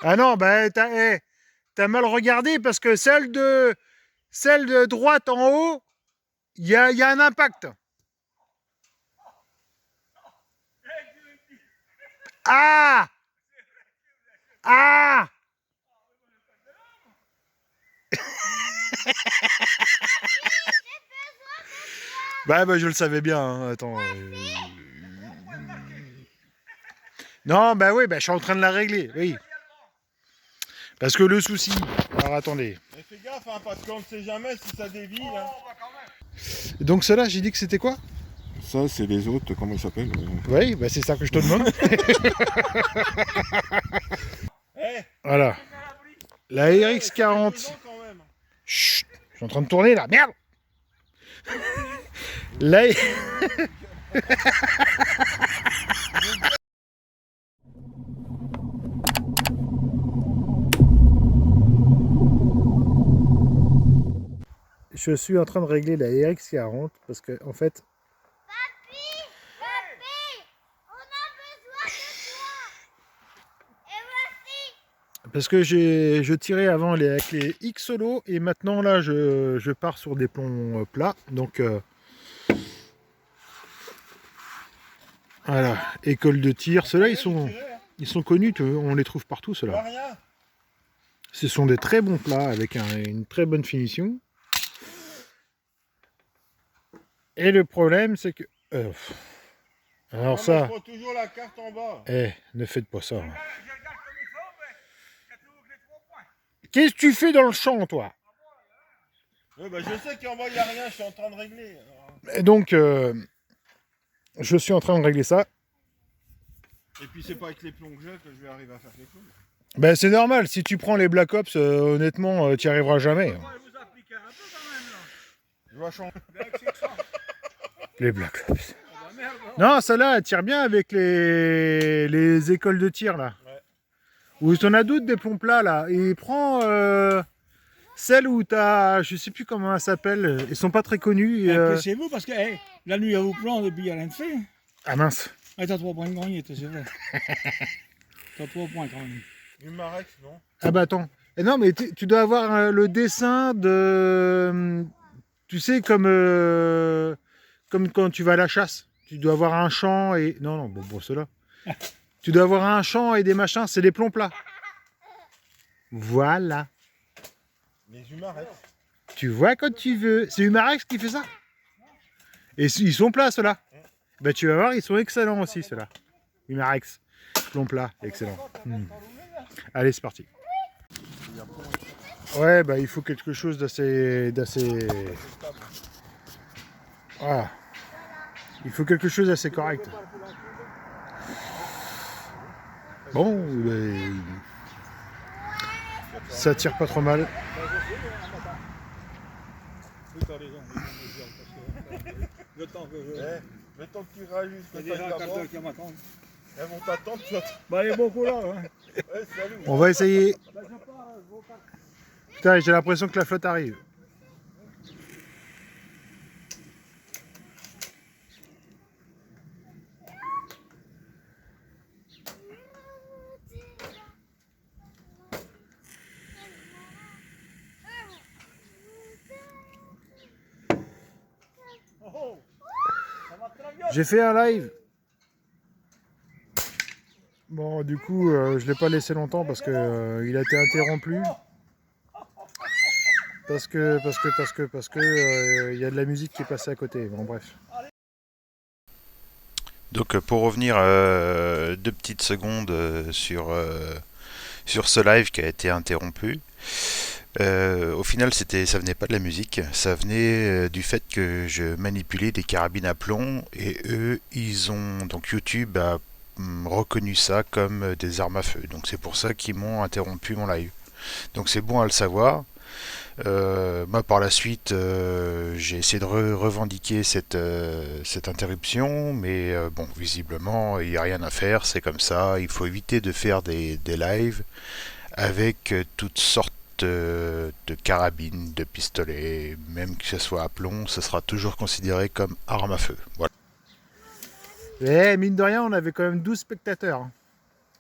Ah non, bah t'as mal regardé parce que celle de droite en haut, il y a un impact. Ah! Ah! Bah je le savais bien, hein. Attends. Non, bah oui, bah je suis en train de la régler, oui. Parce que le souci. Alors attendez. Mais fais gaffe, hein, parce qu'on ne sait jamais si ça dévie. Là. Donc cela, j'ai dit que c'était quoi? Ça, c'est les autres, comment ils s'appellent Oui, bah c'est ça que je te demande. hey, Voilà. La RX40. Chut, je suis en train de tourner là, merde. La... Je suis en train de régler la RX40 parce que en fait. Papy, on a besoin de toi. Et voici. Parce que je tirais avant avec les X solo et maintenant là je pars sur des plombs plats. Donc voilà, école de tir. Ceux-là ils sont connus, on les trouve partout ceux-là. Ce sont des très bons plats avec une très bonne finition. Et le problème c'est que... alors ça... toujours la carte en bas. Ne faites pas ça. Qu'est-ce que tu fais dans le champ, toi? Bah, je sais qu'en bas il n'y a rien, je suis en train de régler. Alors. Et donc, je suis en train de régler ça. Et puis c'est pas avec les plombs que j'ai que je vais arriver à faire les plombs. Ben c'est normal, si tu prends les Black Ops, honnêtement, tu n'y arriveras jamais. Je vais changer. Les Black Ops. Non, celle-là, elle tire bien avec les écoles de tir, là. Ouais. Ou t'en as d'autres des plombs plats, là. Et prends celle où t'as... Je sais plus comment elle s'appelle. Ils sont pas très connus. C'est vous parce que hey, la nuit à vous prendre et puis il n'y a rien de fait. Ah mince. Hey, t'as 3 points de gagné, c'est vrai. T'as 3 points quand même. Une Marex, non? Ah bah attends. Et non, mais tu dois avoir le dessin de... Tu sais, comme quand tu vas à la chasse. Tu dois avoir un champ et... Non, non, bon, ceux-là. Tu dois avoir un champ et des machins, c'est des plombs plats. Voilà. Les Humarex. Tu vois quand tu veux. C'est Humarex qui fait ça. Et ils sont plats, ceux-là. Bah tu vas voir, ils sont excellents aussi, ceux-là. Humarex. Plomb plat, excellent. Allez, c'est parti. Ouais, bah il faut quelque chose d'assez... Voilà. Il faut quelque chose d'assez correct. Bon, ça tire pas trop mal. Le temps que je... Le temps que tu réalises que Il y a déjà un quart d'heure qui m'attend. Elles vont t'attendre, tu vas... Bah, il est beaucoup là. Hein. Ouais, salut. On va essayer. Putain, j'ai l'impression que la flotte arrive. J'ai fait un live. Bon, du coup, je l'ai pas laissé longtemps parce que il a été interrompu. Parce que il y a de la musique qui est passée à côté. Bon, bref. Donc pour revenir 2 petites secondes sur ce live qui a été interrompu, au final ça venait pas de la musique, ça venait du fait que je manipulais des carabines à plomb et eux donc YouTube a reconnu ça comme des armes à feu. Donc c'est pour ça qu'ils m'ont interrompu mon live. Donc c'est bon à le savoir. Moi par la suite j'ai essayé de revendiquer cette interruption, mais bon, visiblement il n'y a rien à faire, c'est comme ça. Il faut éviter de faire des lives avec toutes sortes de carabines, de pistolets, même que ce soit à plomb, ce sera toujours considéré comme arme à feu. Voilà. Mine de rien, on avait quand même 12 spectateurs.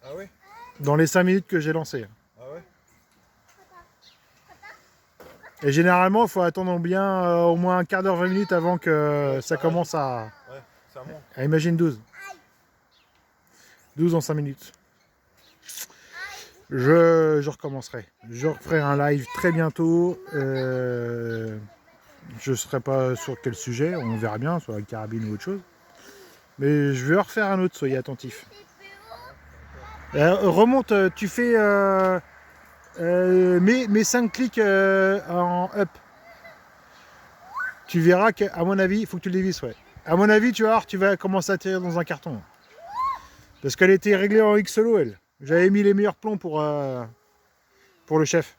Ah oui? Dans les 5 minutes que j'ai lancé. Ah ouais? Et généralement, il faut attendre bien au moins un quart d'heure, 20 minutes avant que ça commence à... Ouais, ça monte. Imagine 12. 12 en 5 minutes. Je recommencerai. Je referai un live très bientôt. Je ne serai pas sur quel sujet, on verra bien, soit la carabine ou autre chose. Mais je vais en refaire un autre, soyez attentifs. Remonte, tu fais mes 5 clics en up. Tu verras qu'à mon avis, il faut que tu le dévisses, ouais. À mon avis, tu vas voir, tu vas commencer à tirer dans un carton. Parce qu'elle était réglée en XLO, elle. J'avais mis les meilleurs plombs pour le chef.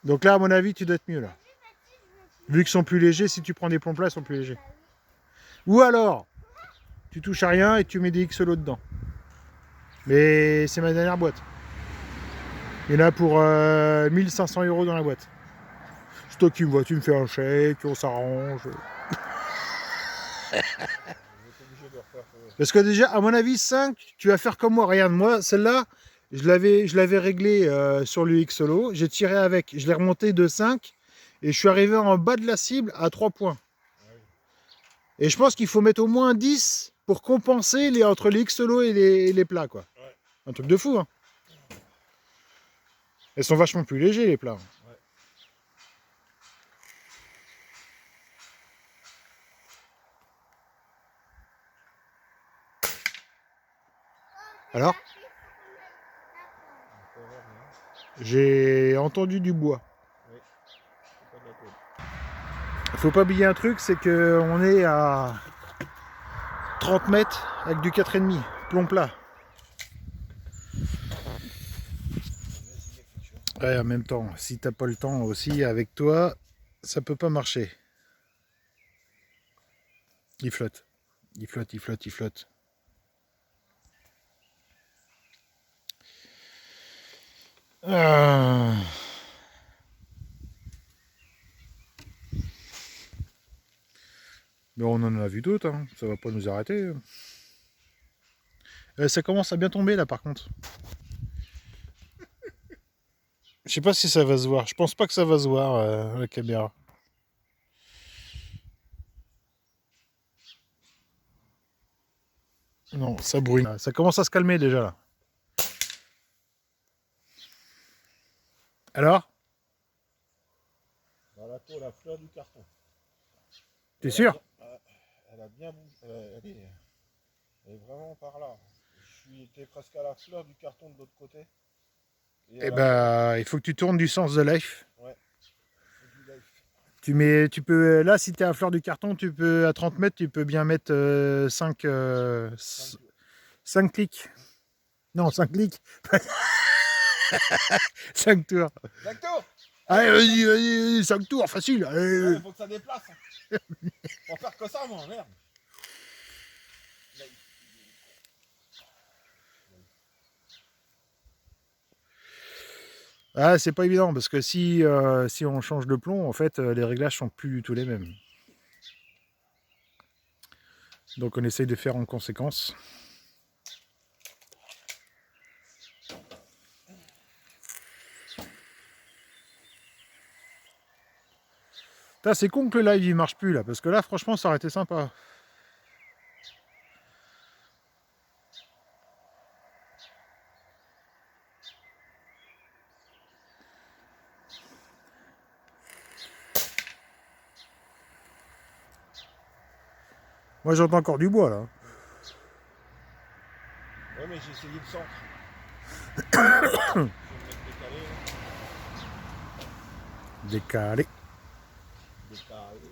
Donc là, à mon avis, tu dois être mieux, là. Vu qu'ils sont plus légers, si tu prends des plombs plats, ils sont plus légers. Ou alors, tu touches à rien et tu mets des XLO dedans. Mais c'est ma dernière boîte. Il y en a pour 1500 € dans la boîte. C'est toi qui me vois, tu me fais un chèque, on s'arrange. Parce que déjà, à mon avis, 5, tu vas faire comme moi. Regarde, moi, celle-là, je l'avais réglée sur le XLO. J'ai tiré avec, je l'ai remonté de 5 et je suis arrivé en bas de la cible à 3 points. Et je pense qu'il faut mettre au moins 10 pour compenser entre les XLO et les plats, quoi. Ouais. Un truc de fou, hein. Elles sont vachement plus légers, les plats. Ouais. Alors, j'ai entendu du bois. Oui. C'est pas de la tôle. Faut pas oublier un truc, c'est qu'on est à 30 mètres avec du 4,5, plomb plat. Ouais, en même temps, si t'as pas le temps aussi avec toi, ça peut pas marcher. Il flotte. Il flotte, il flotte, il flotte. Ah. Mais on en a vu d'autres, hein. Ça va pas nous arrêter. Ça commence à bien tomber là par contre. Je sais pas si ça va se voir. Je pense pas que ça va se voir la caméra. Non, ça bruit. Ça commence à se calmer déjà là. Alors? Dans la tôle, la fleur du carton. T'es sûr? Elle a bien bougé. Elle est vraiment par là. J'étais presque à la fleur du carton de l'autre côté. Eh ben, il faut que tu tournes du sens de life. Ouais. Du life. Tu peux, là, si tu es à fleur du carton, tu peux, à 30 mètres, tu peux bien mettre 5 clics. Non, 5 clics. 5 tours. 5 tours. Allez, vas-y, vas-y, 5 tours, facile. Il faut que ça déplace. Faut faire que ça, moi, merde. Ah, c'est pas évident, parce que si on change de plomb, en fait, les réglages sont plus du tout les mêmes. Donc on essaye de faire en conséquence. C'est con que le live il marche plus là, parce que là franchement ça aurait été sympa. Moi j'entends encore du bois là. Ouais, mais j'ai essayé le centre. Je vais me mettre décalé, là. Décalé. Décalé.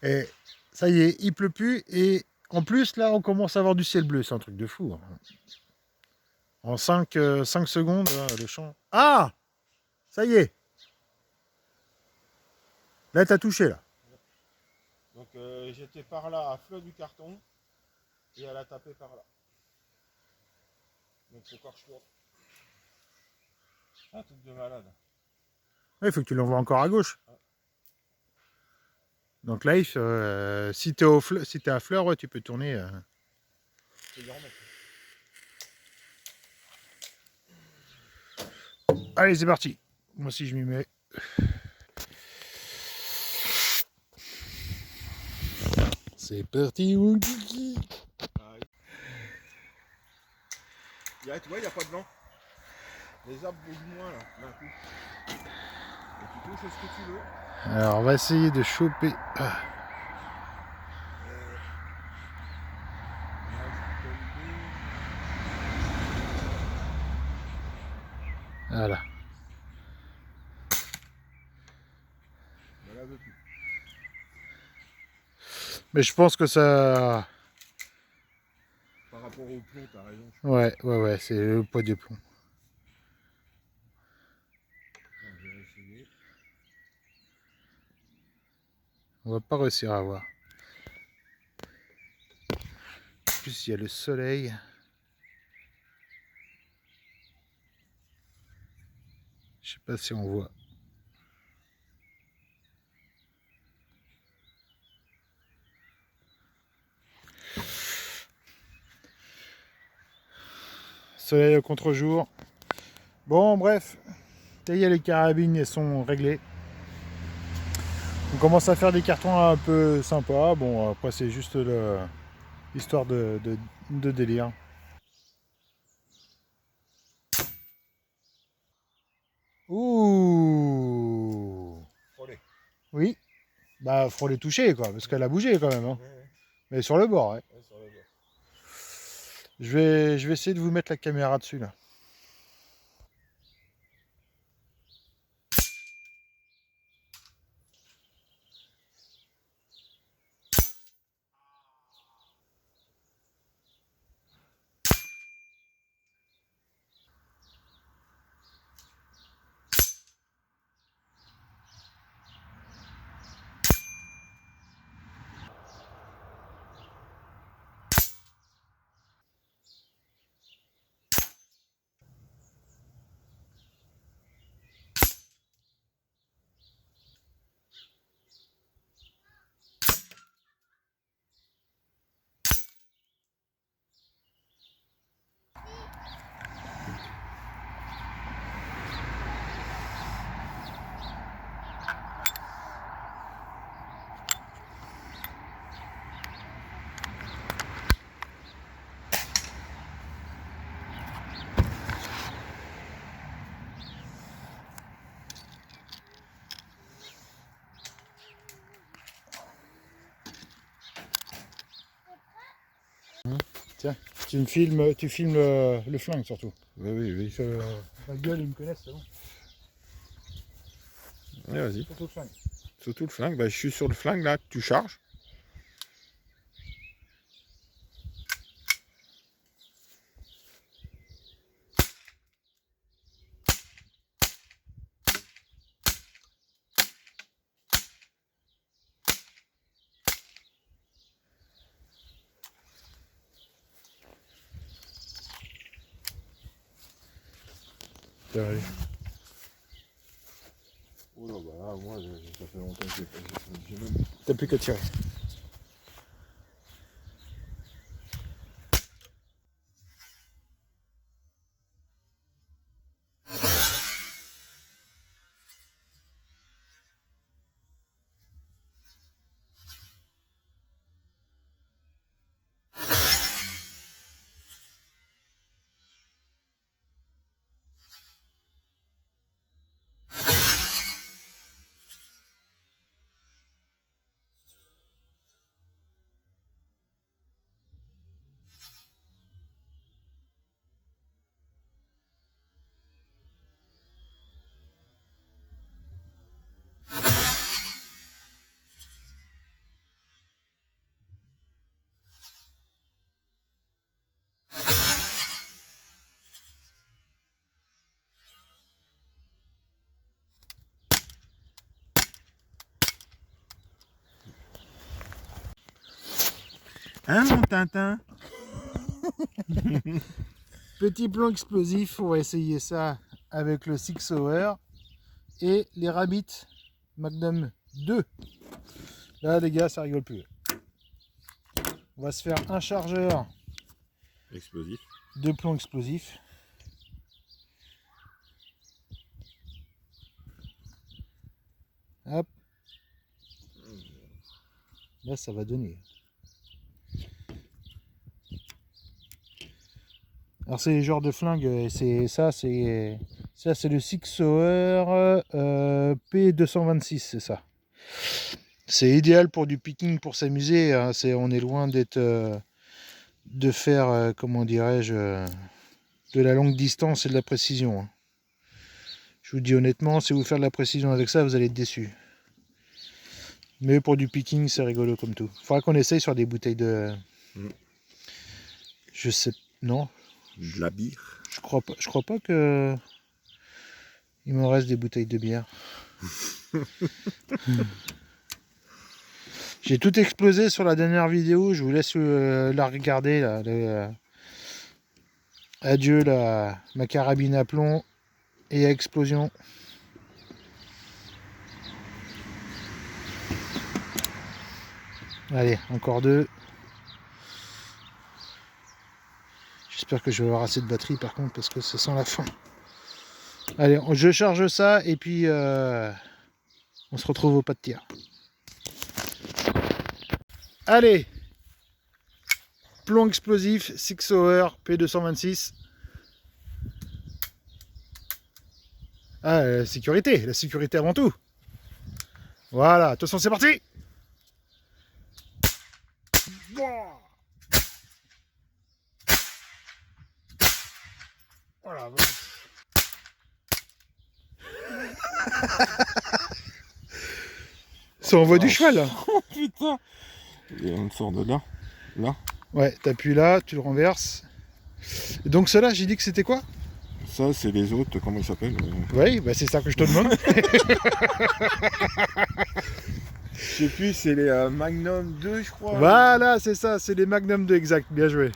Et ça y est, il pleut plus et en plus là on commence à avoir du ciel bleu, c'est un truc de fou. Hein. En 5 secondes, le champ. Ah! Ça y est! Là t'as touché là. Donc j'étais par là à fleur du carton et elle a tapé par là. Donc faut encore que je tourne. Un truc de malade. Il faut que tu l'envoies encore à gauche. Donc là, si t'es à fleur, ouais, tu peux tourner. Je vais les remettre. Allez, c'est parti. Moi aussi, je m'y mets. C'est parti, mon kiki. Tu vois, il n'y a pas de vent. Les arbres bougent moins là, d'un coup. Et tu touches ce que tu veux. Alors, on va essayer de choper. Voilà. Mais je pense que ça... Par rapport au plomb, t'as raison. Ouais, c'est le poids du plomb. Je vais essayer. On va pas réussir à voir. En plus, il y a le soleil. Je sais pas si on voit. Soleil au contre-jour. Bon, bref. Ça y est, les carabines, elles sont réglées. On commence à faire des cartons un peu sympas. Bon, après, c'est juste l'histoire de délire. Ouh. Frôler. Oui. Bah, faut les toucher, quoi, parce qu'elle a bougé quand même. Hein. Ouais. Mais sur le bord, ouais. Ouais, sur le bord. Je vais essayer de vous mettre la caméra dessus, là. Tiens, tu filmes le flingue surtout. Oui. La gueule, ils me connaissent, c'est bon. Ouais, vas-y. Surtout le flingue. Surtout le flingue. Bah, je suis sur le flingue là, tu charges. Tiens, allez. Oh là, bah là, moi, ça fait longtemps que j'ai même. T'as plus qu'à tirer. Hein, mon Tintin? Petit plan explosif, on va essayer ça avec le Six Hour et les Rabbit Magnum 2. Là, les gars, ça rigole plus. On va se faire un chargeur Explosif. de plomb explosif. Hop. Là, ça va donner. Alors, c'est les genres de flingues. C'est le Six Sauer P226, c'est ça. C'est idéal pour du picking, pour s'amuser. Hein. On est loin d'être, de faire, comment dirais-je, de la longue distance et de la précision. Hein. Je vous dis honnêtement, si vous faites de la précision avec ça, vous allez être déçus. Mais pour du picking, c'est rigolo comme tout. Il faudra qu'on essaye sur des bouteilles de... Je sais... Non. De la bière. Je crois pas que... Il me reste des bouteilles de bière. J'ai tout explosé sur la dernière vidéo. Je vous laisse la regarder. Là, adieu ma carabine à plomb et à explosion. Allez, encore 2. J'espère que je vais avoir assez de batterie par contre parce que ça sent la fin. Allez, je charge ça et puis on se retrouve au pas de tir. Allez, plomb explosif, Six Sauer P226. Ah, la sécurité avant tout. Voilà, attention, c'est parti. Voilà. Ça envoie du cheval là. Oh putain. Il y a une sorte de là. Là. Ouais, t'appuies là, tu le renverses. Et donc ceux-là, j'ai dit que c'était quoi? Ça, c'est les autres, comment ils s'appellent Oui, bah c'est ça que je te demande. Je sais plus, c'est les Magnum 2, je crois. Voilà, c'est ça, c'est les Magnum 2 exact. Bien joué.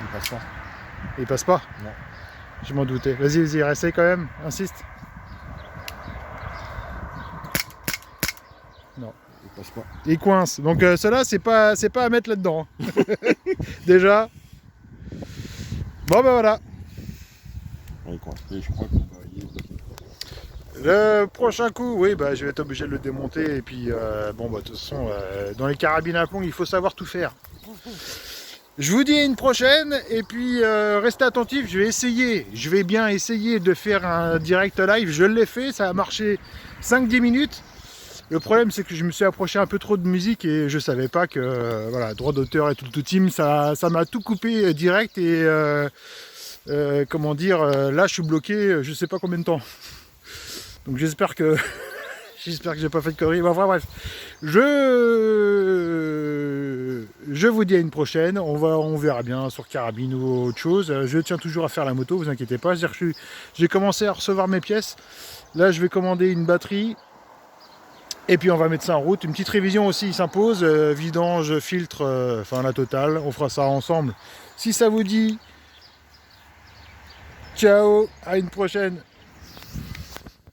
Il passe pas. Il passe pas? Non. Je m'en doutais. Vas-y, essaye quand même. Insiste. Non. Il passe pas. Il coince. Donc ceux-là, c'est pas à mettre là-dedans. Déjà. Bon ben voilà. Ouais, il coince. Et je crois qu'on va y... Le prochain coup, oui, bah, je vais être obligé de le démonter. Et puis, bon, bah, de toute façon, dans les carabines à plomb, il faut savoir tout faire. Je vous dis à une prochaine. Et puis, restez attentifs. Je vais bien essayer de faire un direct live. Je l'ai fait, ça a marché 5-10 minutes. Le problème, c'est que je me suis approché un peu trop de musique et je savais pas que, voilà, droit d'auteur et tout team, ça m'a tout coupé direct. Et, comment dire, là, je suis bloqué, je sais pas combien de temps. Donc j'espère que j'ai pas fait de conneries. Enfin bref, je vous dis à une prochaine. On verra bien sur carabine ou autre chose. Je tiens toujours à faire la moto, vous inquiétez pas. J'ai commencé à recevoir mes pièces. Là, je vais commander une batterie. Et puis on va mettre ça en route. Une petite révision aussi s'impose. Vidange, filtre, enfin la totale. On fera ça ensemble. Si ça vous dit, ciao, à une prochaine.